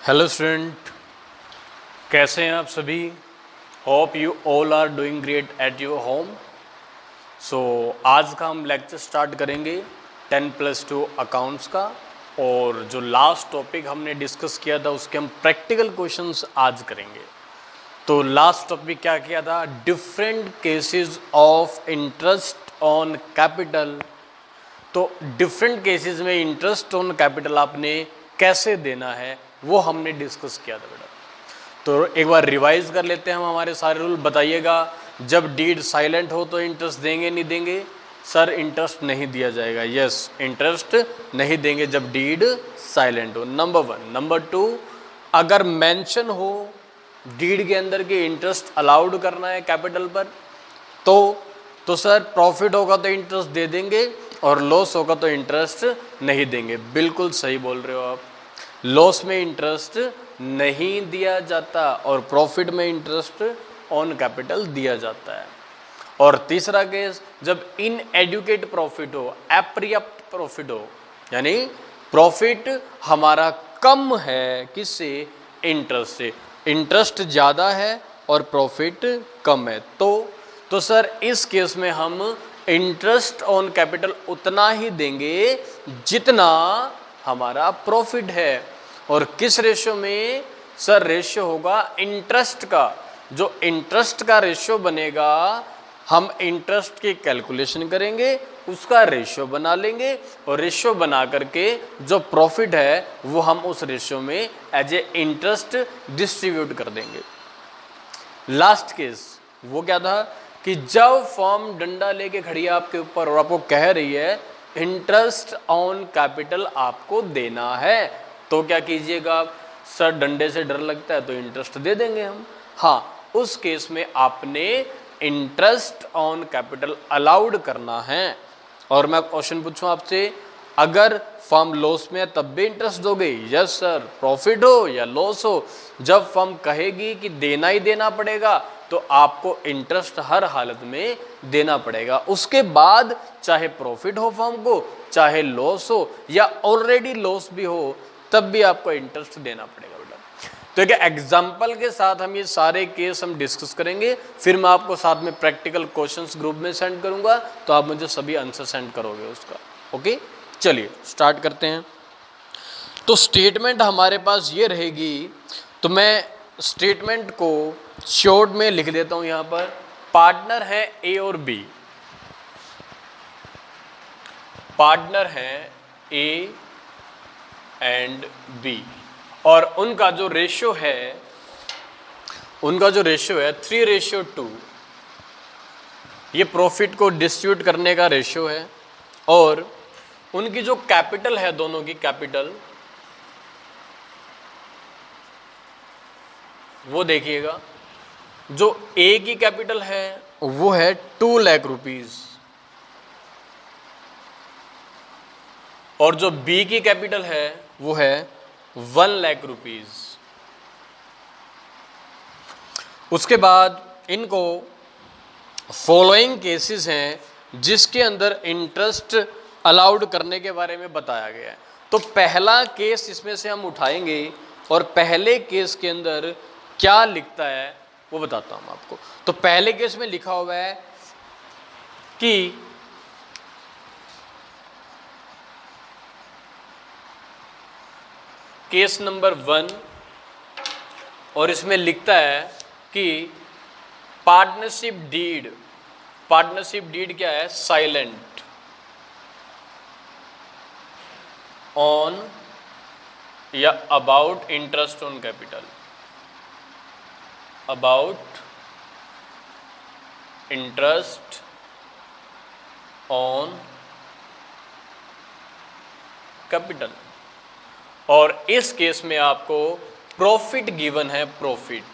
Hello student, कैसे हैं आप सभी। Hope you all are doing great at your home. So आज का हम लेक्चर स्टार्ट करेंगे 10+2 अकाउंट्स का। और जो लास्ट टॉपिक हमने डिस्कस किया था उसके हम प्रैक्टिकल क्वेश्चंस आज करेंगे। तो लास्ट टॉपिक क्या किया था, different cases of interest on capital. तो डिफरेंट केसेस में इंटरेस्ट ऑन कैपिटल आपने कैसे देना है वो हमने डिस्कस किया था बेटा। तो एक बार रिवाइज कर लेते हैं हम हमारे सारे रूल। बताइएगा, जब डीड साइलेंट हो तो इंटरेस्ट देंगे नहीं देंगे? सर इंटरेस्ट नहीं दिया जाएगा। यस, इंटरेस्ट नहीं देंगे जब डीड साइलेंट हो, नंबर 1। नंबर 2, अगर मेंशन हो डीड के अंदर के इंटरेस्ट अलाउड करना है कैपिटल पर, तो सर प्रॉफिट होगा तो इंटरेस्ट दे देंगे और लॉस होगा तो इंटरेस्ट नहीं देंगे। बिल्कुल सही बोल रहे हो आप। लॉस में इंटरेस्ट नहीं दिया जाता और प्रॉफिट में इंटरेस्ट ऑन कैपिटल दिया जाता है। और तीसरा केस, जब इनएडुकेट प्रॉफिट हो, अपर्याप्त प्रॉफिट हो, यानी प्रॉफिट हमारा कम है किससे? इंटरेस्ट से। इंटरेस्ट ज़्यादा है और प्रॉफिट कम है, तो सर इस केस में हम इंटरेस्ट ऑन कैपिटल उतना ही देंगे जितना हमारा प्रॉफिट है। और किस रेशियो में? सर रेशियो होगा इंटरेस्ट का। जो इंटरेस्ट का रेशियो बनेगा, हम इंटरेस्ट की कैलकुलेशन करेंगे, उसका रेशियो बना लेंगे और रेशियो बना करके जो प्रॉफिट है वो हम उस रेशियो में एज ए इंटरेस्ट डिस्ट्रीब्यूट कर देंगे। लास्ट केस वो क्या था कि जब फर्म डंडा लेके खड़ी है आपके ऊपर और आपको कह रही है इंटरेस्ट ऑन कैपिटल आपको देना है, तो क्या कीजिएगा? सर डंडे से डर लगता है तो इंटरेस्ट दे देंगे हम। हाँ, उस केस में आपने इंटरेस्ट ऑन कैपिटल अलाउड करना है। और मैं क्वेश्चन पूछूं आपसे, अगर फर्म लॉस में है तब भी इंटरेस्ट दोगे? यस सर, प्रॉफिट हो या लॉस हो, जब फर्म कहेगी कि देना ही देना पड़ेगा तो आपको इंटरेस्ट हर हालत में देना पड़ेगा। उसके बाद चाहे प्रॉफिट हो फर्म को, चाहे लॉस हो या ऑलरेडी लॉस भी हो, तब भी आपको इंटरेस्ट देना पड़ेगा बेटा। तो एक एग्जाम्पल के साथ हम ये सारे केस हम डिस्कस करेंगे, फिर मैं आपको साथ में प्रैक्टिकल क्वेश्चंस ग्रुप में सेंड करूंगा, तो आप मुझे सभी आंसर सेंड करोगे उसका। ओके, चलिए स्टार्ट करते हैं। तो स्टेटमेंट हमारे पास ये रहेगी, तो मैं स्टेटमेंट को शॉर्ट में लिख देता हूं यहां पर। पार्टनर है ए और बी, पार्टनर है ए एंड बी, और उनका जो रेशियो है 3:2। ये प्रॉफिट को डिस्ट्रीब्यूट करने का रेशियो है। और उनकी जो कैपिटल है, दोनों की कैपिटल, वो देखिएगा, जो ए की कैपिटल है वो है 2 लाख रुपीज और जो बी की कैपिटल है वो है 1 लाख रुपीज। उसके बाद इनको फॉलोइंग केसेस हैं जिसके अंदर इंटरेस्ट अलाउड करने के बारे में बताया गया है। तो पहला केस इसमें से हम उठाएंगे और पहले केस के अंदर क्या लिखता है वो बताता हूं आपको। तो पहले केस में लिखा हुआ है कि केस नंबर 1, और इसमें लिखता है कि पार्टनरशिप डीड क्या है? साइलेंट ऑन या about interest on capital, about interest on capital. और इस केस में आपको प्रॉफिट गिवन है, प्रॉफिट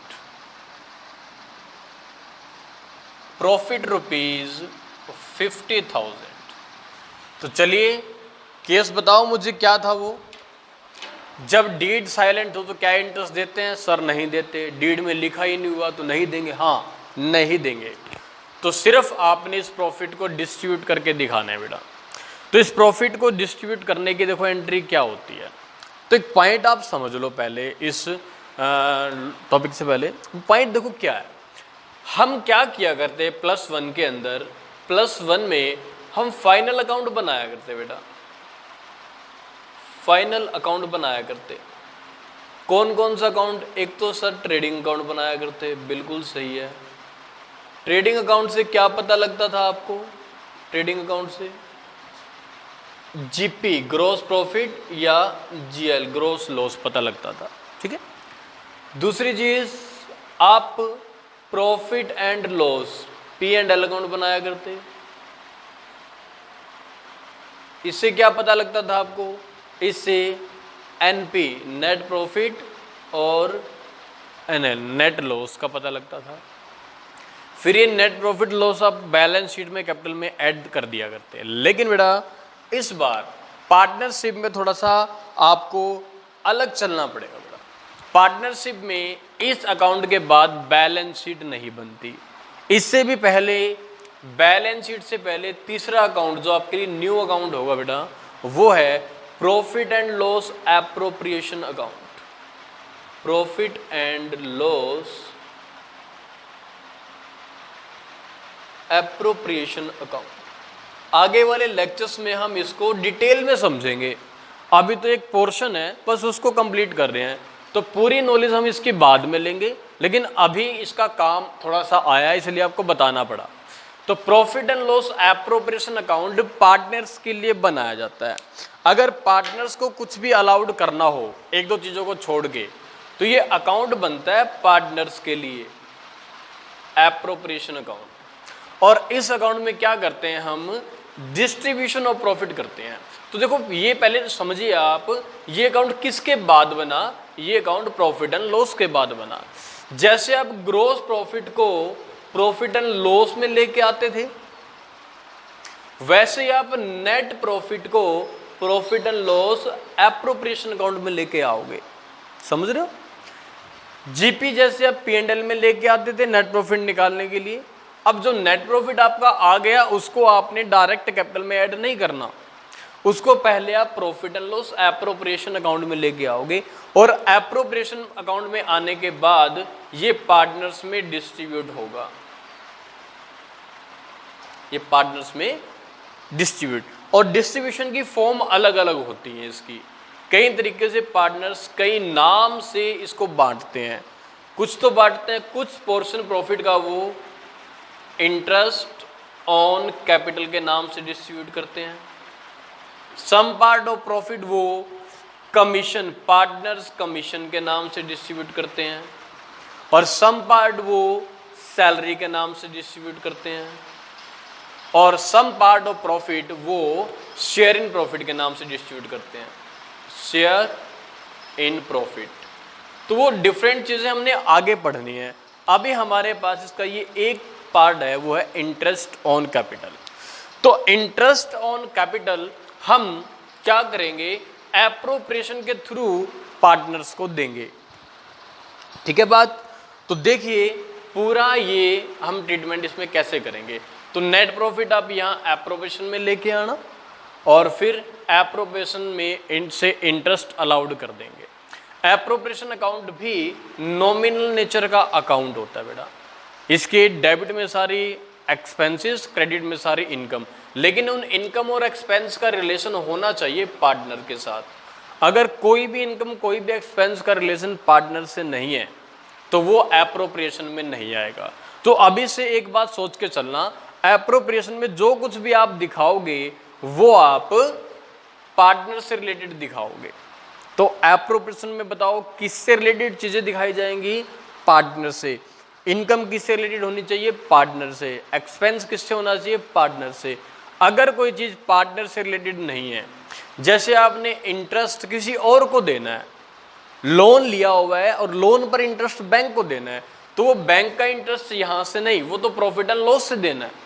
₹50,000। तो चलिए केस बताओ मुझे क्या था वो। जब डीड साइलेंट हो तो क्या इंटरेस्ट देते हैं? सर नहीं देते, डीड में लिखा ही नहीं हुआ तो नहीं देंगे। हाँ, नहीं देंगे। तो सिर्फ आपने इस प्रॉफिट को डिस्ट्रीब्यूट करके दिखाना है बेटा। तो इस प्रॉफिट को डिस्ट्रीब्यूट करने की देखो एंट्री क्या होती है। तो एक पॉइंट आप समझ लो पहले, इस टॉपिक से पहले पॉइंट देखो क्या है। हम क्या किया करते +1 के अंदर, +1 में हम फाइनल अकाउंट बनाया करते बेटा, फाइनल अकाउंट बनाया करते। कौन कौन सा अकाउंट? एक तो सर ट्रेडिंग अकाउंट बनाया करते, बिल्कुल सही है। ट्रेडिंग अकाउंट से क्या पता लगता था आपको? ट्रेडिंग अकाउंट से जीपी ग्रोस प्रॉफिट या जीएल ग्रोस लॉस पता लगता था, ठीक है। दूसरी चीज, आप profit and loss P&L account बनाया करते। इससे क्या पता लगता था आपको? इससे NP नेट प्रॉफिट और NL नेट लॉस का पता लगता था। फिर ये नेट प्रॉफिट लॉस आप बैलेंस शीट में कैपिटल में ऐड कर दिया करते हैं। लेकिन बेटा इस बार पार्टनरशिप में थोड़ा सा आपको अलग चलना पड़ेगा बेटा। पार्टनरशिप में इस अकाउंट के बाद बैलेंस शीट नहीं बनती। इससे भी पहले, बैलेंस शीट से पहले तीसरा अकाउंट जो आपके लिए न्यू अकाउंट होगा बेटा, वो है profit and loss appropriation account. Profit and loss appropriation account. आगे वाले लेक्चर्स में हम इसको डिटेल में समझेंगे। अभी तो एक पोर्शन है, बस उसको कंप्लीट कर रहे हैं, तो पूरी नॉलेज हम इसके बाद में लेंगे। लेकिन अभी इसका काम थोड़ा सा आया है, इसलिए आपको बताना पड़ा। तो profit and loss appropriation account partners के लिए बनाया जाता है। अगर पार्टनर्स को कुछ भी अलाउड करना हो, एक दो चीज़ों को छोड़ के, तो ये अकाउंट बनता है पार्टनर्स के लिए, एप्रोप्रिएशन अकाउंट। और इस अकाउंट में क्या करते हैं हम? डिस्ट्रीब्यूशन ऑफ प्रॉफिट करते हैं। तो देखो ये पहले समझिए आप, ये अकाउंट किसके बाद बना? ये अकाउंट प्रॉफिट एंड लॉस के बाद बना। जैसे आप ग्रोस प्रॉफिट को प्रॉफिट एंड लॉस में लेके आते थे, वैसे ही आप नेट प्रॉफिट को profit and loss appropriation account में लेके आओगे। समझ रहे हो? जीपी जैसे आप P&L में लेके आते थे नेट प्रॉफिट निकालने के लिए, अब जो नेट प्रॉफिट आपका आ गया उसको आपने डायरेक्ट कैपिटल में ऐड नहीं करना, उसको पहले आप profit and loss appropriation account में लेके आओगे। और एप्रोप्रिएशन अकाउंट में आने के बाद ये पार्टनर्स में डिस्ट्रीब्यूट होगा। ये पार्टनर्स में डिस्ट्रीब्यूट, और डिस्ट्रीब्यूशन की फॉर्म अलग अलग होती है इसकी। कई तरीके से पार्टनर्स कई नाम से इसको बांटते हैं। कुछ तो बांटते हैं, कुछ पोर्शन प्रॉफिट का वो इंटरेस्ट ऑन कैपिटल के नाम से डिस्ट्रीब्यूट करते हैं। सम पार्ट ऑफ प्रॉफिट वो कमीशन, पार्टनर्स कमीशन के नाम से डिस्ट्रीब्यूट करते हैं। और सम पार्ट वो सैलरी के नाम से डिस्ट्रीब्यूट करते हैं। और सम पार्ट ऑफ प्रॉफिट वो शेयर इन प्रॉफिट के नाम से डिस्ट्रीब्यूट करते हैं, शेयर इन प्रॉफिट। तो वो डिफरेंट चीज़ें हमने आगे पढ़नी है। अभी हमारे पास इसका ये एक पार्ट है, वो है इंटरेस्ट ऑन कैपिटल। तो इंटरेस्ट ऑन कैपिटल हम क्या करेंगे? एप्रोप्रिएशन के थ्रू पार्टनर्स को देंगे। ठीक है बात? तो देखिए पूरा ये हम ट्रीटमेंट इसमें कैसे करेंगे। तो नेट प्रॉफिट आप यहाँ एप्रोप्रिएशन में लेके आना, और फिर एप्रोप्रिएशन में इनसे इंटरेस्ट अलाउड कर देंगे। एप्रोप्रिएशन अकाउंट भी नॉमिनल नेचर का अकाउंट होता है बेटा। इसके डेबिट में सारी एक्सपेंसेस, क्रेडिट में सारी इनकम, लेकिन उन इनकम और एक्सपेंस का रिलेशन होना चाहिए पार्टनर के साथ। अगर कोई भी इनकम कोई भी एक्सपेंस का रिलेशन पार्टनर से नहीं है तो वो एप्रोप्रिएशन में नहीं आएगा। तो अभी से एक बात सोच के चलना, एप्रोप्रिएशन में जो कुछ भी आप दिखाओगे वो आप पार्टनर से रिलेटेड दिखाओगे। तो एप्रोप्रिएशन में बताओ किससे रिलेटेड चीज़ें दिखाई जाएंगी? पार्टनर से। इनकम किससे रिलेटेड होनी चाहिए? पार्टनर से। एक्सपेंस किससे होना चाहिए? पार्टनर से। अगर कोई चीज़ पार्टनर से रिलेटेड नहीं है, जैसे आपने इंटरेस्ट किसी और को देना है, लोन लिया हुआ है और लोन पर इंटरेस्ट बैंक को देना है, तो वो बैंक का इंटरेस्ट यहाँ से नहीं, वो तो प्रॉफिट एंड लॉस से देना है।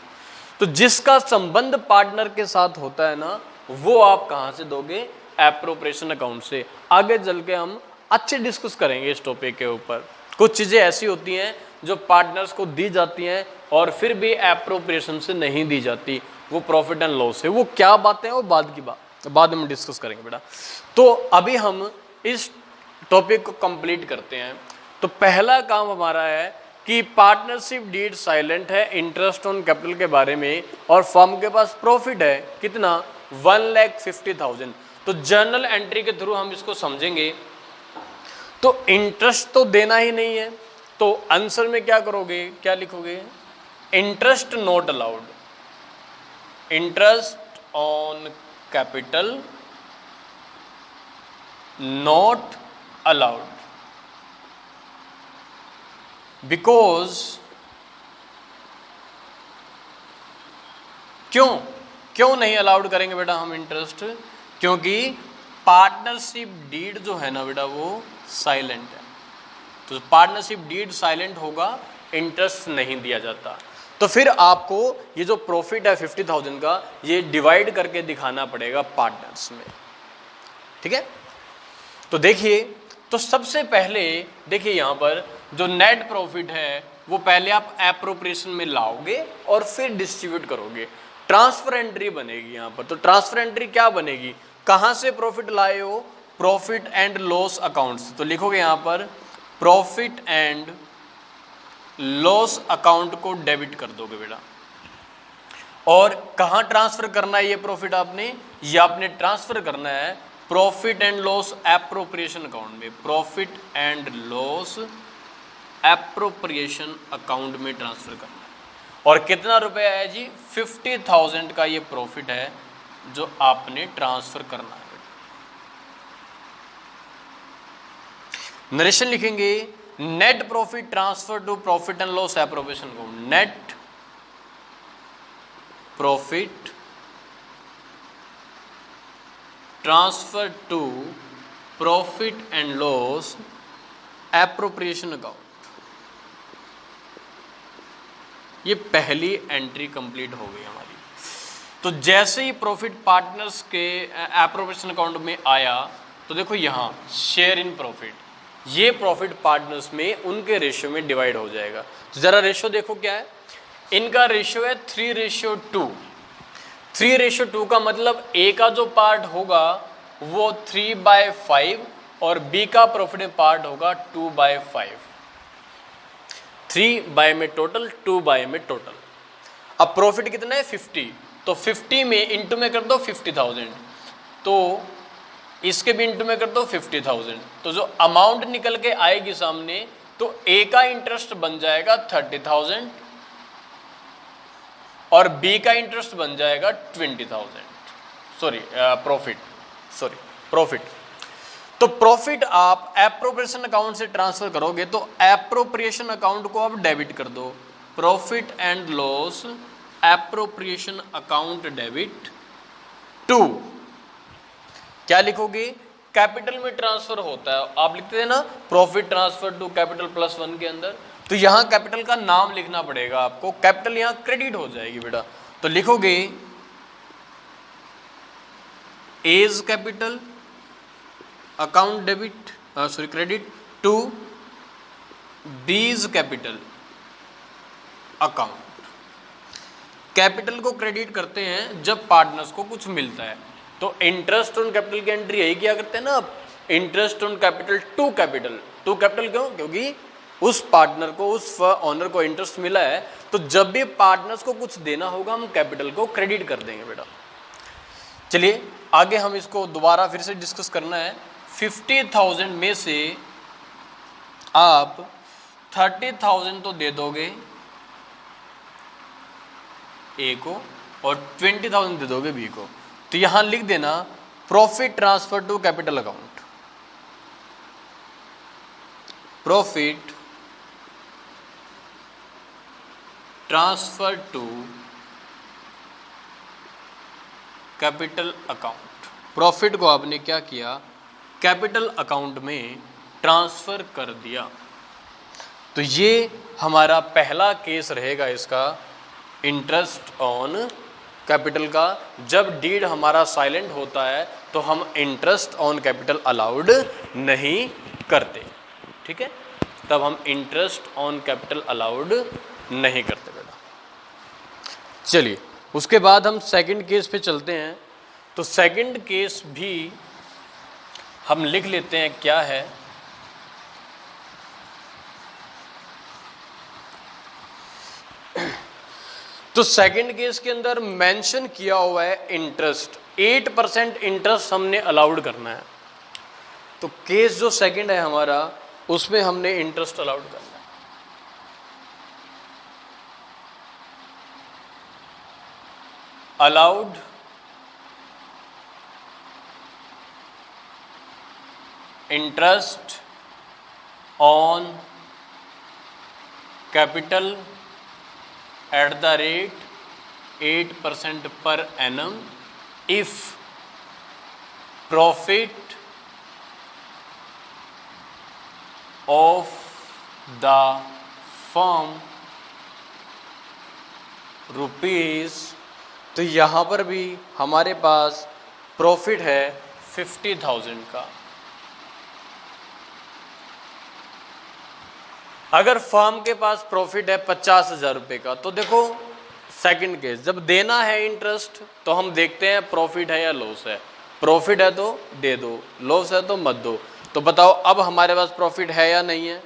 तो जिसका संबंध पार्टनर के साथ होता है ना, वो आप कहाँ से दोगे? एप्रोप्रिएशन अकाउंट से। आगे चल के हम अच्छे डिस्कस करेंगे इस टॉपिक के ऊपर। कुछ चीज़ें ऐसी होती हैं जो पार्टनर्स को दी जाती हैं और फिर भी एप्रोप्रिएशन से नहीं दी जाती, वो प्रॉफिट एंड लॉस है। वो क्या बातें हैं वो बाद की बात, बाद में डिस्कस करेंगे बेटा। तो अभी हम इस टॉपिक को कंप्लीट करते हैं। तो पहला काम हमारा है कि पार्टनरशिप डीड साइलेंट है इंटरेस्ट ऑन कैपिटल के बारे में, और फर्म के पास प्रॉफिट है कितना 1,50,000। तो जर्नल एंट्री के थ्रू हम इसको समझेंगे। तो इंटरेस्ट तो देना ही नहीं है, तो आंसर में क्या करोगे, क्या लिखोगे, interest not allowed, interest on capital not allowed, because क्यों नहीं अलाउड करेंगे बेटा हम इंटरेस्ट, क्योंकि पार्टनरशिप डीड जो है ना बेटा वो साइलेंट है। तो पार्टनरशिप डीड साइलेंट होगा, इंटरेस्ट नहीं दिया जाता। तो फिर आपको ये जो प्रॉफिट है 50,000 का, ये डिवाइड करके दिखाना पड़ेगा पार्टनर्स में, ठीक है। तो देखिए, तो सबसे पहले देखिए यहाँ पर जो नेट प्रॉफिट है वो पहले आप एप्रोप्रिएशन में लाओगे और फिर डिस्ट्रीब्यूट करोगे, ट्रांसफर एंट्री बनेगी यहाँ पर। तो ट्रांसफर एंट्री क्या बनेगी, कहाँ से प्रॉफिट लाए हो, प्रॉफिट एंड लॉस अकाउंट से। तो लिखोगे यहाँ पर प्रॉफिट एंड लॉस अकाउंट को डेबिट कर दोगे बेटा। और कहाँ ट्रांसफर करना है ये प्रॉफिट आपने, ये आपने ट्रांसफर करना है profit and loss appropriation account में, profit and loss appropriation account में ट्रांसफर करना है। और कितना रुपया है जी, 50,000 का ये प्रॉफिट है जो आपने ट्रांसफर करना है। नरेशन लिखेंगे, net profit transfer to profit and loss appropriation account, net profit transfer to profit and loss appropriation account. ये पहली एंट्री कंप्लीट हो गई हमारी। तो जैसे ही प्रॉफिट पार्टनर्स के एप्रोप्रिएशन अकाउंट में आया, तो देखो यहाँ शेयर इन प्रॉफिट, ये प्रॉफिट पार्टनर्स में उनके रेशियो में डिवाइड हो जाएगा। तो जरा रेशियो देखो क्या है, इनका रेशियो है 3:2। 3:2 का मतलब ए का जो पार्ट होगा वो 3/5 और बी का प्रॉफिट में पार्ट होगा 2/5। 3 में टोटल, 2 में टोटल। अब प्रॉफिट कितना है 50, तो 50 में इंटू में कर दो 50,000, तो इसके भी इंटू में कर दो 50,000। तो जो अमाउंट निकल के आएगी सामने, तो ए का इंटरेस्ट बन जाएगा 30,000 और बी का इंटरेस्ट बन जाएगा 20,000। प्रॉफिट। तो प्रॉफिट आप एप्रोप्रिएशन अकाउंट से ट्रांसफर करोगे, तो एप्रोप्रिएशन अकाउंट को आप डेबिट कर दो, profit and loss appropriation account debit to, क्या लिखोगे, कैपिटल में ट्रांसफर होता है, आप लिखते हैं ना प्रॉफिट ट्रांसफर टू कैपिटल +1 के अंदर। तो यहां कैपिटल का नाम लिखना पड़ेगा आपको, कैपिटल यहां क्रेडिट हो जाएगी बेटा। तो लिखोगे A's capital account debit credit to B's capital account. Capital को क्रेडिट करते हैं जब पार्टनर्स को कुछ मिलता है। तो इंटरेस्ट ऑन कैपिटल की एंट्री यही क्या करते हैं ना आप, interest on capital to capital. To capital क्यों, क्योंकि उस पार्टनर को, उस ऑनर को इंटरेस्ट मिला है, तो जब भी पार्टनर्स को कुछ देना होगा हम कैपिटल को क्रेडिट कर देंगे बेटा। चलिए आगे हम इसको दोबारा फिर से डिस्कस करना है। 50,000 में से आप 30,000 तो दे दोगे ए को और 20,000 दे दोगे बी को। तो यहां लिख देना profit transfer to capital account, profit transfer to capital account. Profit को आपने क्या किया, कैपिटल अकाउंट में ट्रांसफर कर दिया। तो ये हमारा पहला केस रहेगा इसका, इंटरेस्ट ऑन कैपिटल का। जब डीड हमारा साइलेंट होता है तो हम इंटरेस्ट ऑन कैपिटल अलाउड नहीं करते, ठीक है, तब हम इंटरेस्ट ऑन कैपिटल अलाउड नहीं करते बेटा। चलिए उसके बाद हम सेकंड केस पे चलते हैं। तो सेकंड केस भी हम लिख लेते हैं क्या है। तो सेकंड केस के अंदर मेंशन किया हुआ है इंटरेस्ट, 8% इंटरेस्ट हमने अलाउड करना है। तो केस जो सेकंड है हमारा, उसमें हमने इंटरेस्ट अलाउड करना है। Allowed interest on capital at the rate 8% per annum if profit of the firm rupees, तो यहाँ पर भी हमारे पास प्रॉफिट है 50,000 का। अगर फर्म के पास प्रॉफिट है 50,000 रुपये का, तो देखो सेकंड केस, जब देना है इंटरेस्ट तो हम देखते हैं प्रॉफिट है या लॉस है। प्रॉफिट है तो दे दो, लॉस है तो मत दो। तो बताओ अब हमारे पास प्रॉफिट है या नहीं है?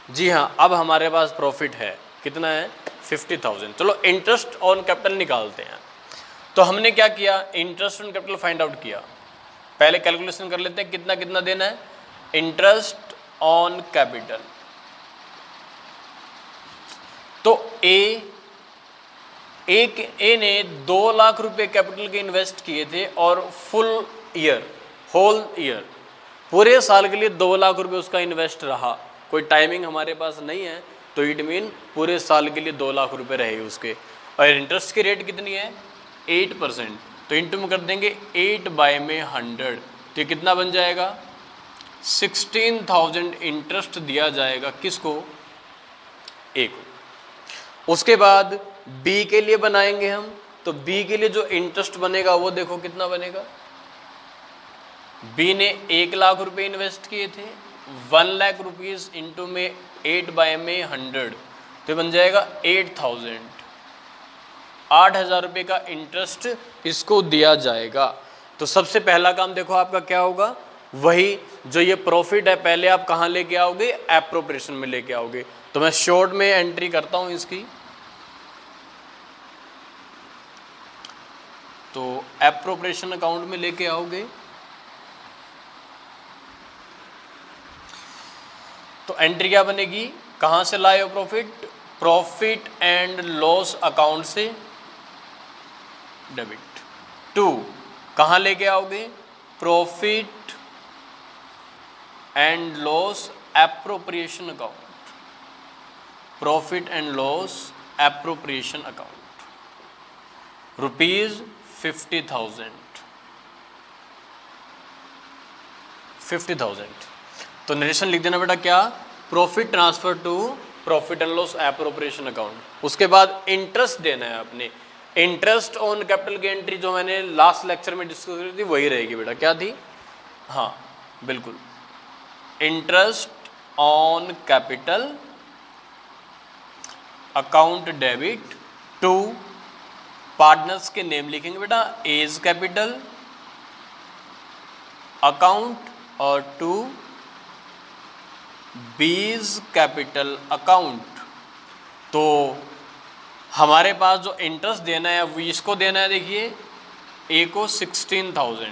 जी हाँ, अब हमारे पास प्रॉफिट है। कितना है? 50,000। चलो इंटरेस्ट ऑन कैपिटल निकालते हैं। तो हमने क्या किया, interest on capital find out किया। पहले कैलकुलेशन कर लेते हैं कितना कितना देना है। इंटरेस्ट ऑन कैपिटल, तो ए ने 2 लाख रुपए कैपिटल के इन्वेस्ट किए थे और फुल ईयर, होल ईयर, पूरे साल के लिए 2 लाख रुपए उसका इन्वेस्ट रहा। कोई टाइमिंग हमारे पास नहीं है, तो इट मीन पूरे साल के लिए 2 लाख रुपए रहे उसके। और इंटरेस्ट की रेट कितनी है? 8%। तो इंटू में कर देंगे 8/100, तो ये कितना बन जाएगा? 16,000 इंटरेस्ट दिया जाएगा। किसको? ए को। उसके बाद बी के लिए बनाएंगे हम, तो बी के लिए जो इंटरेस्ट बनेगा वो देखो कितना बनेगा। बी ने 1 लाख रुपए इन्वेस्ट किए थे, 1 लाख रुपीज इंटू में 8/100, तो बन जाएगा 8,000। 8,000 रुपये का इंटरेस्ट इसको दिया जाएगा। तो सबसे पहला काम देखो आपका क्या होगा, वही जो ये प्रॉफिट है पहले आप कहाँ लेके आओगे? एप्रोप्रिएशन में लेके आओगे। तो मैं शॉर्ट में एंट्री करता हूं इसकी। तो एप्रोप्रिएशन अकाउंट में लेके आओगे, तो एंट्री क्या बनेगी? कहां से लाए हो profit? Profit and loss account से डेबिट टू कहां लेके आओगे? Profit and loss appropriation account, profit and loss appropriation account, ₹50,000। 50,000। तो नरेशन लिख देना बेटा क्या? Profit transfer to profit and loss appropriation account. उसके बाद इंटरेस्ट देना है आपने। इंटरेस्ट ऑन कैपिटल की एंट्री जो मैंने लास्ट लेक्चर में डिस्कस करी थी वही रहेगी बेटा। क्या थी? हाँ बिल्कुल, interest on capital account debit to, partners के नेम लिखेंगे बेटा, एज कैपिटल अकाउंट और टू बीज कैपिटल अकाउंट। तो हमारे पास जो इंटरेस्ट देना है वो इसको देना है। देखिए ए को 16,000,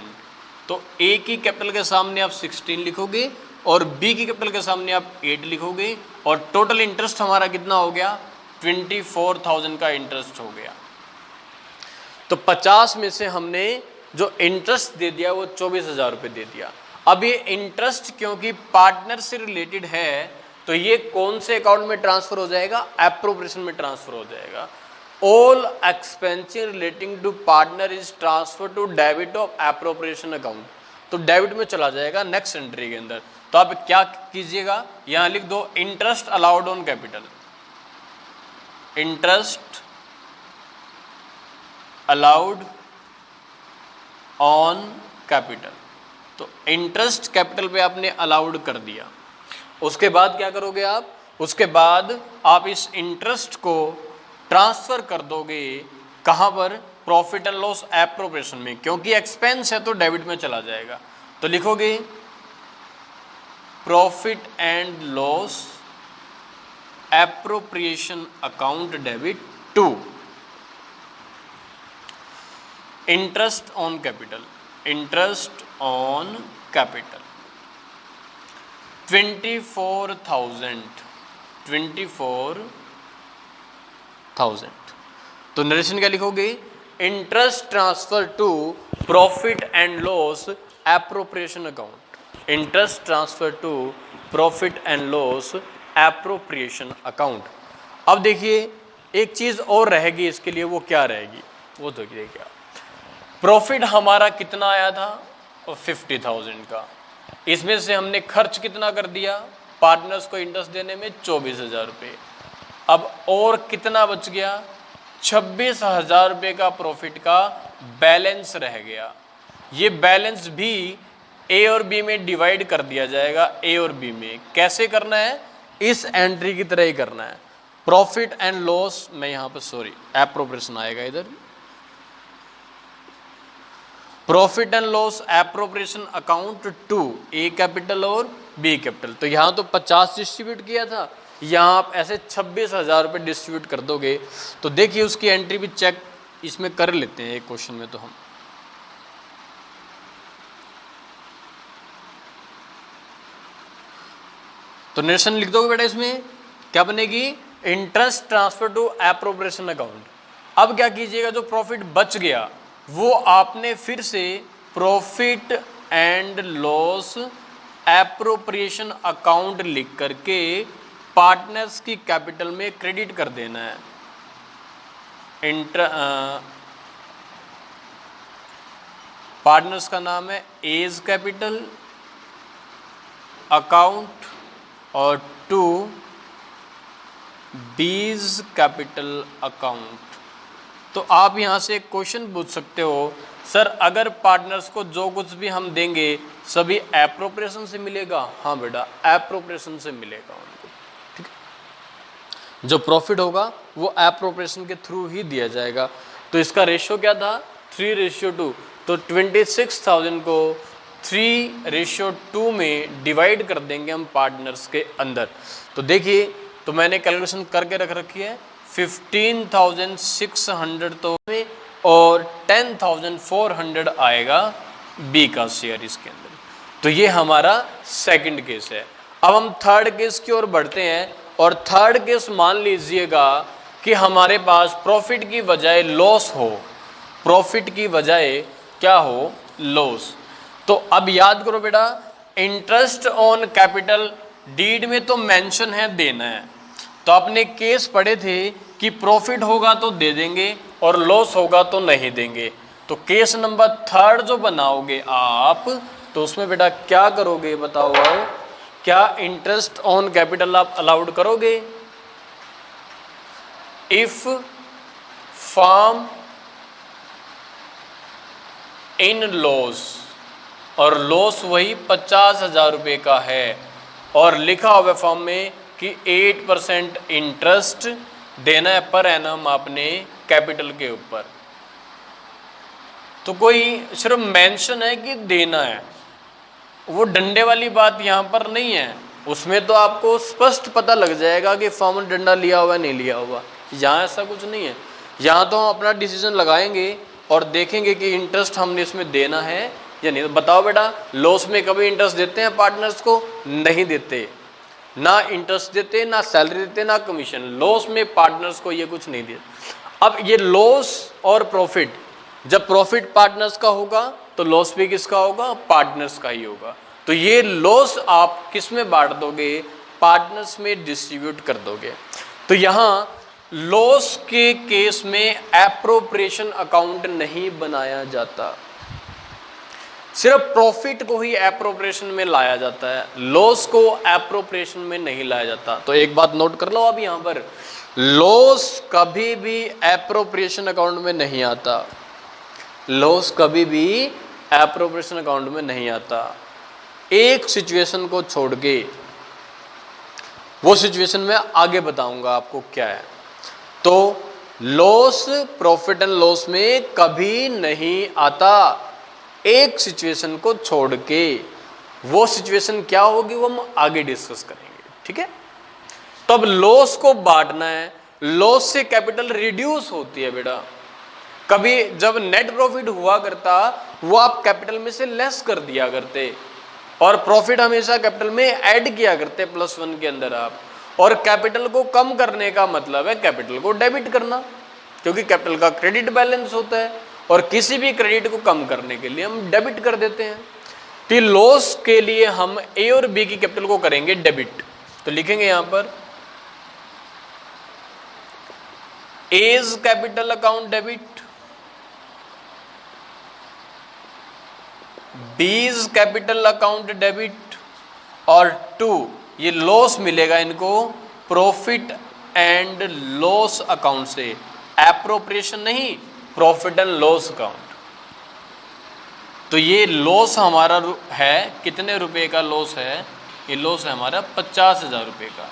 तो ए की कैपिटल के सामने आप 16 लिखोगे और बी की कैपिटल के सामने आप 8 लिखोगे, और टोटल इंटरेस्ट हमारा कितना हो गया? 24,000 का इंटरेस्ट हो गया। तो 50 में से हमने जो इंटरेस्ट दे दिया वो 24,000 रुपये दे दिया। अब ये इंटरेस्ट क्योंकि पार्टनर से रिलेटेड है, तो ये कौन से अकाउंट में ट्रांसफर हो जाएगा? एप्रोप्रिएशन में ट्रांसफर हो जाएगा। All expenses relating to partner is transfer to debit of appropriation account, तो डेबिट में चला जाएगा नेक्स्ट एंट्री के अंदर। तो आप क्या कीजिएगा, यहां लिख दो interest allowed on capital, interest allowed on capital. तो इंटरेस्ट कैपिटल पे आपने अलाउड कर दिया। उसके बाद क्या करोगे आप? उसके बाद आप इस इंटरेस्ट को ट्रांसफर कर दोगे कहां पर? प्रॉफिट एंड लॉस एप्रोप्रिएशन में, क्योंकि एक्सपेंस है तो डेबिट में चला जाएगा। तो लिखोगे profit and loss appropriation account debit to interest on capital, interest on capital 24,000 तो नरेशन क्या लिखोगे? Interest transfer to profit and loss appropriation account, interest transfer to profit and loss appropriation account. अब देखिए एक चीज और रहेगी इसके लिए, वो क्या रहेगी? वो तो देखिए क्या, प्रॉफिट हमारा कितना आया था? 50,000 का। इसमें से हमने खर्च कितना कर दिया पार्टनर्स को इंटरेस्ट देने में? 24,000 रुपये। अब और कितना बच गया? 26,000 रुपये का प्रॉफिट का बैलेंस रह गया। ये बैलेंस भी ए और बी में डिवाइड कर दिया जाएगा। ए और बी में कैसे करना है? इस एंट्री की तरह ही करना है। प्रॉफिट एंड लॉस में यहाँ पर सॉरी एप्रोप्रिएशन आएगा इधर, profit and loss appropriation account to A capital और बी कैपिटल। तो यहाँ तो 50 डिस्ट्रीब्यूट किया था, यहाँ आप ऐसे 26,000 रुपये डिस्ट्रीब्यूट कर दोगे। तो देखिए उसकी एंट्री भी चेक इसमें कर लेते हैं एक क्वेश्चन में। तो हम तो नरेशन लिख दोगे बेटा, इसमें क्या बनेगी? Interest transfer to appropriation account. अब क्या कीजिएगा, जो प्रॉफिट बच गया वो आपने फिर से profit and loss appropriation account लिख करके पार्टनर्स की कैपिटल में क्रेडिट कर देना है। पार्टनर्स का नाम है एज कैपिटल अकाउंट और टू बीज कैपिटल अकाउंट। तो आप यहाँ से एक क्वेश्चन पूछ सकते हो, सर अगर पार्टनर्स को जो कुछ भी हम देंगे सभी एप्रोप्रिएशन से मिलेगा? हाँ बेटा, एप्रोप्रिएशन से मिलेगा उनको, ठीक है। जो प्रॉफिट होगा वो एप्रोप्रिएशन के थ्रू ही दिया जाएगा। तो इसका रेशियो क्या था? 3:2। तो 26,000 को 3:2 में डिवाइड कर देंगे हम पार्टनर्स के अंदर। तो देखिए, तो मैंने कैलकुलेशन करके रख रखी है। 15,600 तो में और 10,400 आएगा बी का शेयर इसके अंदर। तो ये हमारा सेकंड केस है। अब हम थर्ड केस की ओर बढ़ते हैं, और थर्ड केस मान लीजिएगा कि हमारे पास प्रॉफिट की बजाय लॉस हो, प्रॉफिट की बजाय क्या हो? लॉस। तो अब याद करो बेटा, इंटरेस्ट ऑन कैपिटल डीड में तो मेंशन है देना है। तो आपने केस पढ़े थे कि प्रॉफिट होगा तो दे देंगे और लॉस होगा तो नहीं देंगे। तो केस नंबर थर्ड जो बनाओगे आप, तो उसमें बेटा क्या करोगे बताओ? क्या इंटरेस्ट ऑन कैपिटल आप अलाउड करोगे? इफ फर्म इन लॉस, और लॉस वही 50,000 रुपये का है, और लिखा हुआ फॉर्म में कि 8% इंटरेस्ट देना है पर एनम आपने कैपिटल के ऊपर। तो कोई सिर्फ मेंशन है कि देना है, वो डंडे वाली बात यहाँ पर नहीं है। उसमें तो आपको स्पष्ट पता लग जाएगा कि फॉर्म ने डंडा लिया हुआ नहीं लिया हुआ। यहाँ ऐसा कुछ नहीं है। यहाँ तो हम अपना डिसीजन लगाएंगे और देखेंगे कि इंटरेस्ट हमने इसमें देना है या नहीं। बताओ बेटा, लॉस में कभी इंटरेस्ट देते हैं पार्टनर्स को? नहीं देते, ना इंटरेस्ट देते, ना सैलरी देते, ना कमीशन। लॉस में पार्टनर्स को ये कुछ नहीं देते। अब ये लॉस और प्रॉफिट, जब प्रॉफिट पार्टनर्स का होगा तो लॉस भी किसका होगा? पार्टनर्स का ही होगा। तो ये लॉस आप किस में बांट दोगे? पार्टनर्स में डिस्ट्रीब्यूट कर दोगे। तो यहाँ लॉस के केस में एप्रोप्रिएशन अकाउंट नहीं बनाया जाता, सिर्फ प्रॉफिट को ही एप्रोप्रिएशन में लाया जाता है, लॉस को एप्रोप्रिएशन में नहीं लाया जाता। तो एक बात नोट कर लो अब यहाँ पर, लॉस कभी भी एप्रोप्रिएशन अकाउंट में नहीं आता, लॉस कभी भी एप्रोप्रिएशन अकाउंट में नहीं आता। एक सिचुएशन को छोड़ के, वो सिचुएशन में आगे बताऊंगा आपको क्या है। तो लॉस प्रॉफिट एंड लॉस में कभी नहीं आता, एक सिचुएशन को छोड़ के। वो सिचुएशन क्या होगी वो हम आगे डिस्कस करेंगे, ठीक है। तो अब लॉस को बांटना है, लॉस से कैपिटल रिड्यूस होती है बेटा। कभी जब नेट प्रॉफिट हुआ करता वो आप कैपिटल में से लेस कर दिया करते, और प्रॉफिट हमेशा कैपिटल में ऐड किया करते +1 के अंदर आप। और कैपिटल को कम करने का मतलब है कैपिटल को डेबिट करना, क्योंकि कैपिटल का क्रेडिट बैलेंस होता है, और किसी भी क्रेडिट को कम करने के लिए हम डेबिट कर देते हैं। तो लॉस के लिए हम ए और बी की कैपिटल को करेंगे डेबिट। तो लिखेंगे यहां पर A's capital account debit, B's capital account debit, और 2 ये लॉस मिलेगा इनको प्रॉफिट एंड लॉस अकाउंट से, एप्रोप्रिएशन नहीं, प्रॉफिट एंड लॉस अकाउंट। तो ये लॉस हमारा है, कितने रुपए का लॉस है, ये लॉस है हमारा 50,000 रुपये का।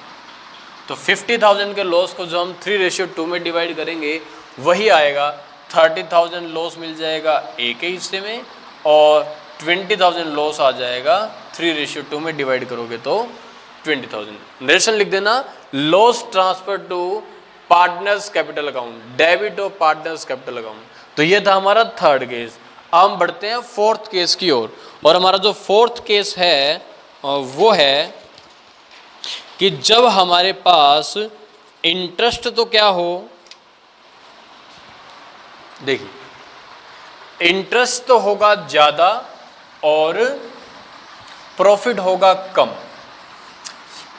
तो 50,000 के लॉस को जो हम 3:2 में डिवाइड करेंगे वही आएगा 30,000 लॉस मिल जाएगा ए के हिस्से में, और 20,000 लॉस आ जाएगा 3:2 में डिवाइड करोगे तो 20,000। नरेशन लिख देना, loss transfer to partners capital account, debit of partners capital account. तो ये था हमारा थर्ड केस। अब हम बढ़ते हैं फोर्थ केस की ओर, और हमारा जो फोर्थ केस है वो है कि जब हमारे पास इंटरेस्ट तो क्या हो, देखिए इंटरेस्ट तो होगा ज्यादा और प्रॉफिट होगा कम।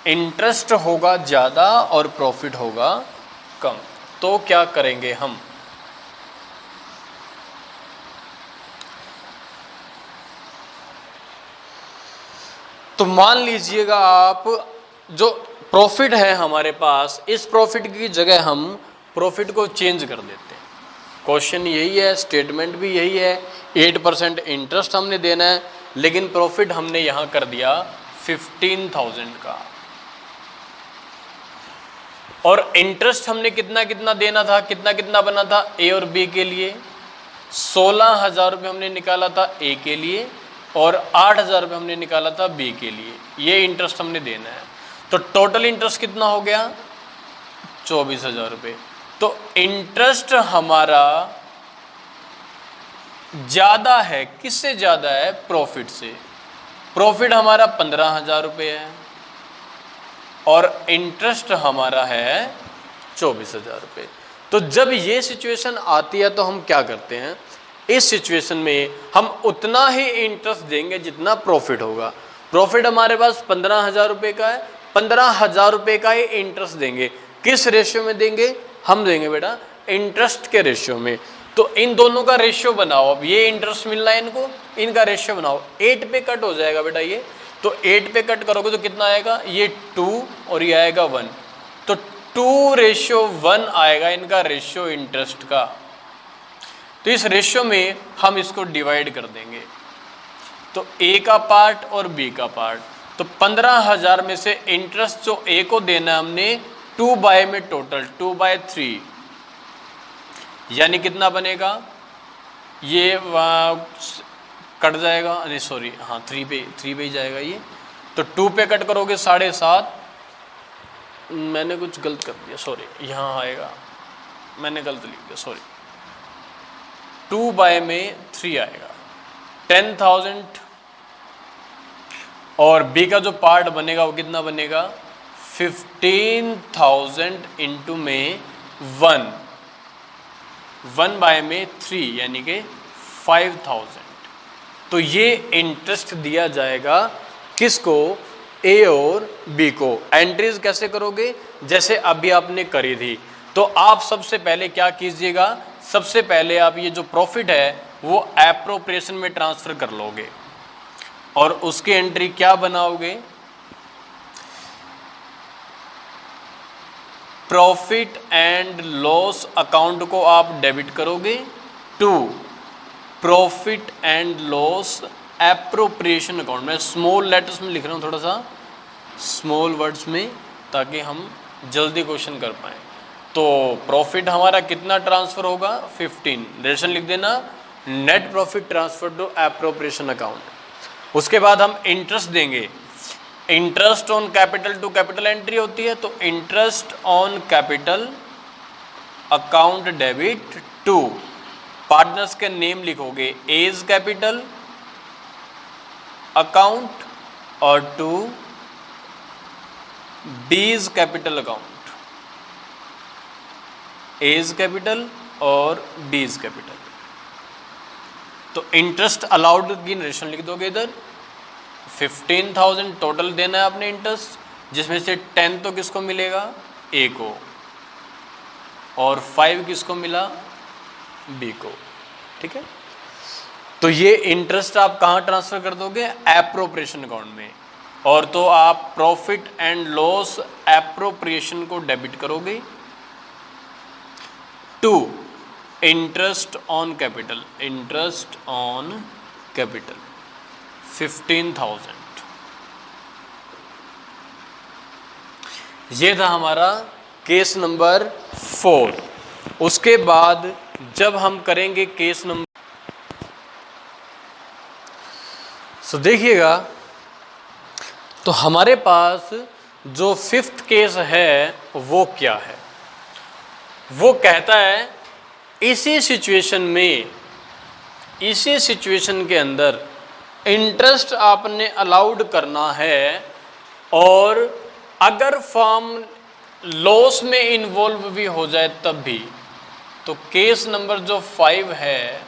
इंटरेस्ट होगा ज्यादा और प्रॉफिट होगा कम, तो क्या करेंगे हम, तो मान लीजिएगा आप जो प्रॉफिट है हमारे पास, इस प्रॉफिट की जगह हम प्रॉफिट को चेंज कर देते हैं। क्वेश्चन यही है, स्टेटमेंट भी यही है, 8% इंटरेस्ट हमने देना है, लेकिन प्रॉफिट हमने यहां कर दिया 15,000 का। और इंटरेस्ट हमने कितना कितना देना था, कितना कितना बना था ए और बी के लिए, 16,000 रुपये हमने निकाला था ए के लिए, और 8,000 रुपये हमने निकाला था बी के लिए। ये इंटरेस्ट हमने देना है। तो टोटल इंटरेस्ट कितना हो गया 24,000 रुपये। तो इंटरेस्ट हमारा ज्यादा है, किससे ज्यादा है, प्रॉफिट से। प्रॉफिट हमारा 15,000 रुपये है और इंटरेस्ट हमारा है 24,000 रुपये। तो जब ये सिचुएशन आती है तो हम क्या करते हैं, इस सिचुएशन में हम उतना ही इंटरेस्ट देंगे जितना प्रॉफिट होगा। प्रॉफिट हमारे पास 15,000 रुपये का है, 15,000 रुपये का ही इंटरेस्ट देंगे। किस रेशियो में देंगे, हम देंगे बेटा इंटरेस्ट के रेशियो में। तो इन दोनों का रेशियो बनाओ, अब ये इंटरेस्ट मिल रहा है इनको, इनका रेशियो बनाओ। 8 पे कट हो जाएगा बेटा ये, तो 8 पे कट करोगे तो कितना आएगा, ये 2 और ये आएगा 1, तो 2:1 आएगा इनका रेशियो इंटरेस्ट का। तो इस रेशियो में हम इसको डिवाइड कर देंगे, तो ए का पार्ट और बी का पार्ट। तो 15,000 में से इंटरेस्ट जो ए को देना है हमने 2 बाय में, टोटल 2/3, यानी कितना बनेगा, ये कट जाएगा, नहीं सॉरी, हाँ 3 पे ही जाएगा ये। तो 2 पे कट करोगे 7.5, मैंने कुछ गलत कर दिया, सॉरी, यहाँ आएगा, मैंने गलत लिख दिया, सॉरी, 2 बाय में 3 आएगा 10,000। और बी का जो पार्ट बनेगा वो कितना बनेगा, 15,000 इंटू में 1 बाय में 3 यानी कि 5,000। तो ये इंटरेस्ट दिया जाएगा किसको, ए और बी को। एंट्रीज कैसे करोगे, जैसे अभी आपने करी थी। तो आप सबसे पहले क्या कीजिएगा, सबसे पहले आप ये जो प्रॉफिट है वो एप्रोप्रिएशन में ट्रांसफर कर लोगे, और उसकी एंट्री क्या बनाओगे, प्रॉफिट एंड लॉस अकाउंट को आप डेबिट करोगे to profit and loss appropriation account. मैं स्मॉल लेटर्स में लिख रहा हूँ, थोड़ा सा स्मॉल वर्ड्स में, ताकि हम जल्दी क्वेश्चन कर पाएँ। तो प्रॉफिट हमारा कितना ट्रांसफर होगा, 15। रिलेशन लिख देना, net profit transfer to appropriation account. उसके बाद हम इंटरेस्ट देंगे। Interest on capital to capital entry होती है, तो interest on capital account debit to partners के नेम लिखोगे एज कैपिटल अकाउंट और to B's capital account, A's capital और बीज कैपिटल। तो इंटरेस्ट अलाउड की नरेशन लिख दोगे इधर। 15,000 टोटल देना है आपने इंटरेस्ट, जिसमें से 10 तो किसको मिलेगा, ए को, और 5 किसको मिला, बी को। ठीक है, तो ये इंटरेस्ट आप कहाँ ट्रांसफर कर दोगे, एप्रोप्रिएशन अकाउंट में, और तो आप प्रॉफिट एंड लॉस एप्रोप्रिएशन को डेबिट करोगे to interest on capital, interest on capital 15,000। ये था हमारा केस नंबर 4। उसके बाद जब हम करेंगे केस नंबर, तो देखिएगा, तो हमारे पास जो 5th केस है वो क्या है, वो कहता है इसी सिचुएशन के अंदर इंटरेस्ट आपने अलाउड करना है, और अगर फर्म लॉस में इन्वॉल्व भी हो जाए तब भी। तो केस नंबर जो 5 है,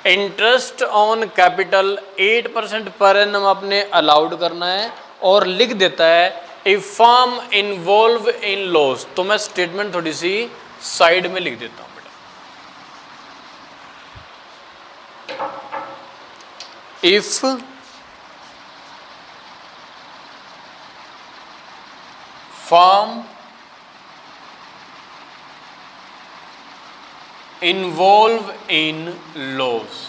interest on capital 8% per annum आपने अलाउड करना है, और लिख देता है if firm involve in loss. तो मैं स्टेटमेंट थोड़ी सी साइड में लिख देता हूं बेटा। If firm involve in loss,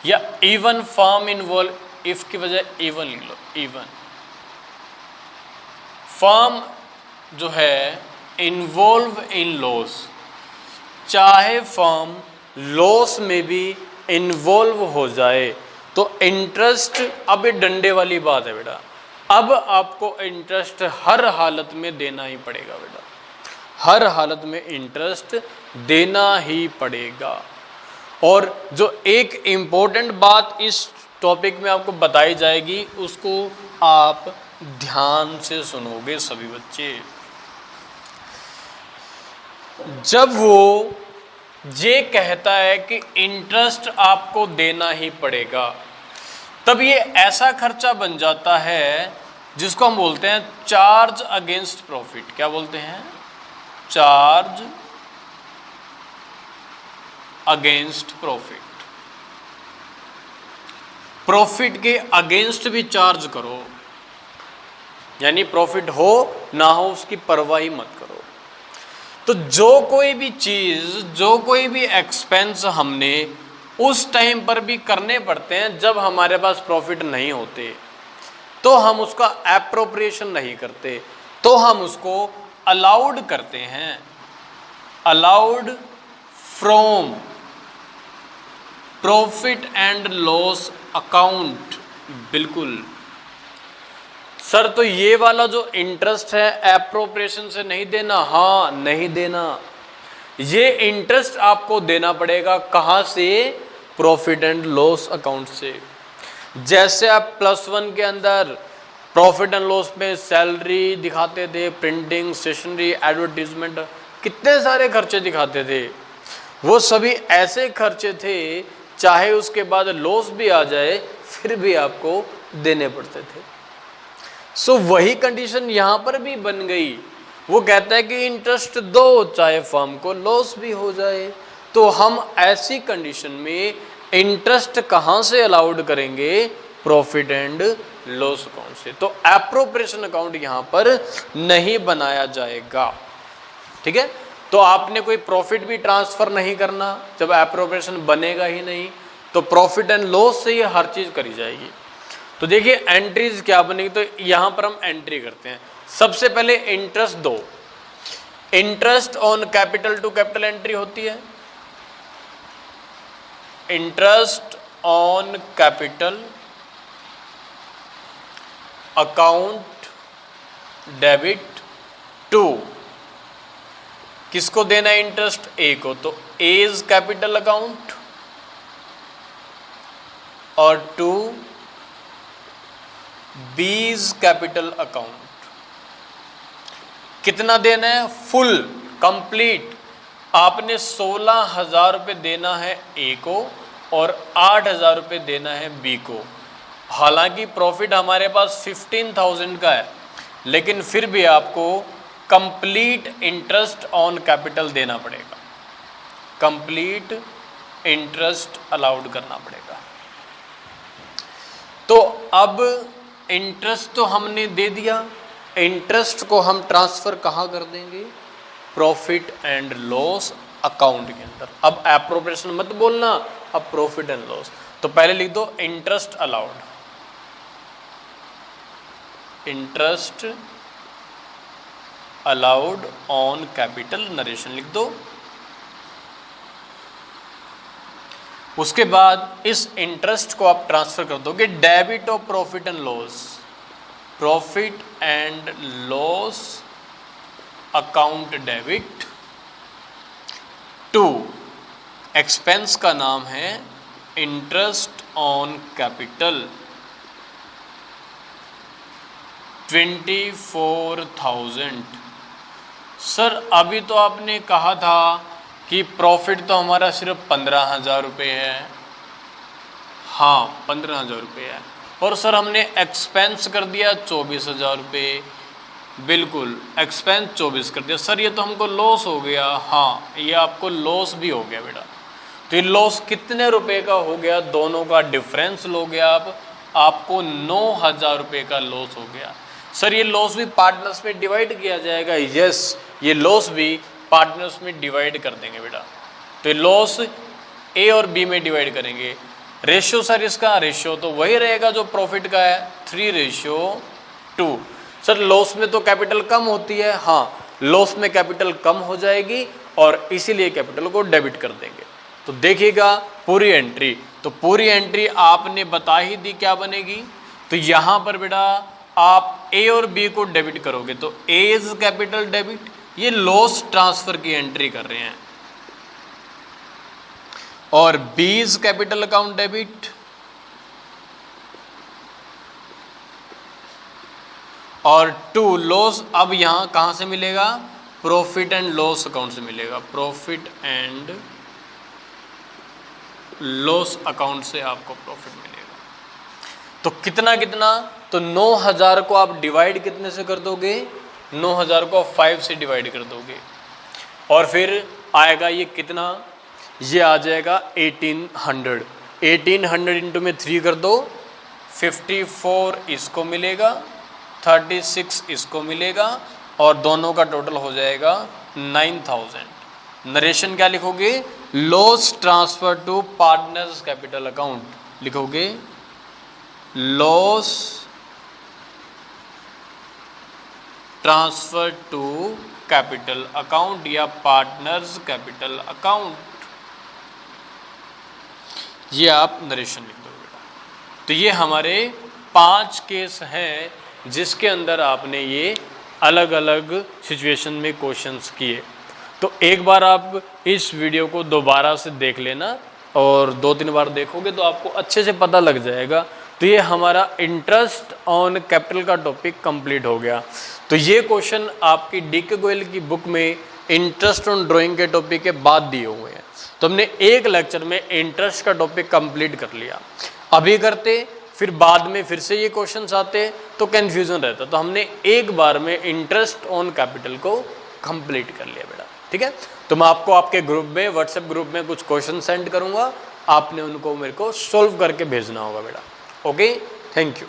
या इवन फर्म इन्वॉल्व, इफ की वजह इवन लिख लो, इवन फर्म जो है इन्वॉल्व इन लॉस, चाहे फर्म लॉस में भी इन्वॉल्व हो जाए, तो इंटरेस्ट, अब ये डंडे वाली बात है बेटा, अब आपको इंटरेस्ट हर हालत में देना ही पड़ेगा बेटा, हर हालत में इंटरेस्ट देना ही पड़ेगा। और जो एक इम्पोर्टेंट बात इस टॉपिक में आपको बताई जाएगी, उसको आप ध्यान से सुनोगे सभी बच्चे। जब वो ये कहता है कि इंटरेस्ट आपको देना ही पड़ेगा, तब ये ऐसा खर्चा बन जाता है जिसको हम बोलते हैं चार्ज अगेंस्ट प्रॉफिट। क्या बोलते हैं, चार्ज अगेंस्ट प्रॉफिट। प्रॉफिट के अगेंस्ट भी चार्ज करो, यानी प्रॉफिट हो ना हो उसकी परवाह ही मत करो। तो जो कोई भी चीज, जो कोई भी एक्सपेंस हमने उस टाइम पर भी करने पड़ते हैं जब हमारे पास प्रॉफिट नहीं होते, तो हम उसका एप्रोप्रिएशन नहीं करते, तो हम उसको अलाउड करते हैं, allowed from profit and loss account. बिल्कुल सर, तो ये वाला जो इंटरेस्ट है एप्रोप्रिएशन से नहीं देना, हाँ नहीं देना, ये इंटरेस्ट आपको देना पड़ेगा कहाँ से, प्रॉफिट एंड लॉस अकाउंट से। जैसे आप +1 के अंदर प्रॉफिट एंड लॉस में सैलरी दिखाते थे, प्रिंटिंग, स्टेशनरी, एडवर्टीजमेंट, कितने सारे खर्चे दिखाते थे, वो सभी ऐसे खर्चे थे चाहे उसके बाद लॉस भी आ जाए फिर भी आपको देने पड़ते थे। सो वही कंडीशन यहाँ पर भी बन गई। वो कहता है कि इंटरेस्ट दो चाहे फर्म को लॉस भी हो जाए। तो हम ऐसी कंडीशन में इंटरेस्ट कहाँ से अलाउड करेंगे, प्रॉफिट एंड लॉस अकाउंट से। तो एप्रोप्रिएशन अकाउंट यहाँ पर नहीं बनाया जाएगा। ठीक है, तो आपने कोई प्रॉफिट भी ट्रांसफर नहीं करना, जब एप्रोप्रिएशन बनेगा ही नहीं तो प्रॉफिट एंड लॉस से ही हर चीज करी जाएगी। तो देखिए एंट्रीज क्या बनेगी, तो यहां पर हम एंट्री करते हैं। सबसे पहले इंटरेस्ट दो, interest on capital to capital entry होती है, interest on capital account debit to, किसको देना है इंटरेस्ट? ए को, तो ए इज कैपिटल अकाउंट और to B is capital account. कितना देना है? Full complete. आपने 16,000 रुपये देना है ए को और 8,000 रुपये देना है बी को। हालांकि प्रॉफिट हमारे पास 15,000 का है, लेकिन फिर भी आपको कंप्लीट इंटरेस्ट ऑन कैपिटल देना पड़ेगा, कंप्लीट इंटरेस्ट अलाउड करना पड़ेगा। तो अब इंटरेस्ट तो हमने दे दिया, इंटरेस्ट को हम ट्रांसफ़र कहाँ कर देंगे? प्रॉफिट एंड लॉस अकाउंट के अंदर। अब एप्रोप्रिएशन मत बोलना, अब प्रॉफिट एंड लॉस। तो पहले लिख दो interest allowed, interest allowed on capital, narration लिख दो। उसके बाद इस इंटरेस्ट को आप ट्रांसफर कर दोगे debit of profit and loss, profit and loss account debit to, expense का नाम है इंटरेस्ट ऑन कैपिटल 24,000। सर अभी तो आपने कहा था कि प्रॉफिट तो हमारा सिर्फ 15,000 रुपये है। हाँ 15,000 रुपये है, और सर हमने एक्सपेंस कर दिया 24,000 रुपये। बिल्कुल एक्सपेंस 24 कर दिया। सर ये तो हमको लॉस हो गया। हाँ ये आपको लॉस भी हो गया बेटा। तो ये लॉस कितने रुपए का हो गया? दोनों का डिफरेंस लोगे आप, आपको 9,000 रुपये का लॉस हो गया। सर ये लॉस भी पार्टनर्स में डिवाइड किया जाएगा? यस, ये लॉस भी पार्टनर्स में डिवाइड कर देंगे बेटा। तो ये लॉस ए और बी में डिवाइड करेंगे। रेशियो सर इसका रेशियो तो वही रहेगा जो प्रॉफिट का है, 3:2। सर लॉस में तो कैपिटल कम होती है। हाँ लॉस में कैपिटल कम हो जाएगी और इसीलिए कैपिटल को डेबिट कर देंगे। तो देखिएगा पूरी एंट्री, तो पूरी एंट्री आपने बता ही दी क्या बनेगी। तो यहाँ पर बेटा आप ए और बी को डेबिट करोगे तो ए इज कैपिटल डेबिट, ये लॉस ट्रांसफर की एंट्री कर रहे हैं, और B is capital account debit, और टू लॉस अब यहां कहां से मिलेगा? प्रॉफिट एंड लॉस अकाउंट से मिलेगा, प्रॉफिट एंड लॉस अकाउंट से आपको प्रॉफिट मिलेगा। तो कितना कितना? तो 9,000 को आप डिवाइड कितने से कर दोगे? 9,000 को 5 से डिवाइड कर दोगे, और फिर आएगा ये कितना? ये आ जाएगा 1800। 1800 इंटू में 3 कर दो, 54 इसको मिलेगा, 36 इसको मिलेगा, और दोनों का टोटल हो जाएगा 9,000। नरेशन क्या लिखोगे? Loss transfer to partners capital account लिखोगे, loss transfer to capital account या पार्टनर्स कैपिटल अकाउंट, ये आप नरेशन लिख दो बेटा। तो ये हमारे 5 केस हैं जिसके अंदर आपने ये अलग अलग सिचुएशन में क्वेश्चंस किए। तो एक बार आप इस वीडियो को दोबारा से देख लेना, और 2-3 बार देखोगे तो आपको अच्छे से पता लग जाएगा। तो ये हमारा इंटरेस्ट ऑन कैपिटल का टॉपिक कंप्लीट हो गया। तो ये क्वेश्चन आपकी डी.के. गोयल की बुक में इंटरेस्ट ऑन ड्राइंग के टॉपिक के बाद दिए हुए हैं। तो हमने एक लेक्चर में इंटरेस्ट का टॉपिक कंप्लीट कर लिया। अभी करते फिर बाद में फिर से ये क्वेश्चंस आते तो कन्फ्यूजन रहता, तो हमने एक बार में इंटरेस्ट ऑन कैपिटल को कंप्लीट कर लिया बेटा। ठीक है, तो मैं आपको आपके ग्रुप में, व्हाट्सएप ग्रुप में कुछ क्वेश्चन सेंड करूंगा, आपने उनको मेरे को सॉल्व करके भेजना होगा बेटा। Okay, thank you.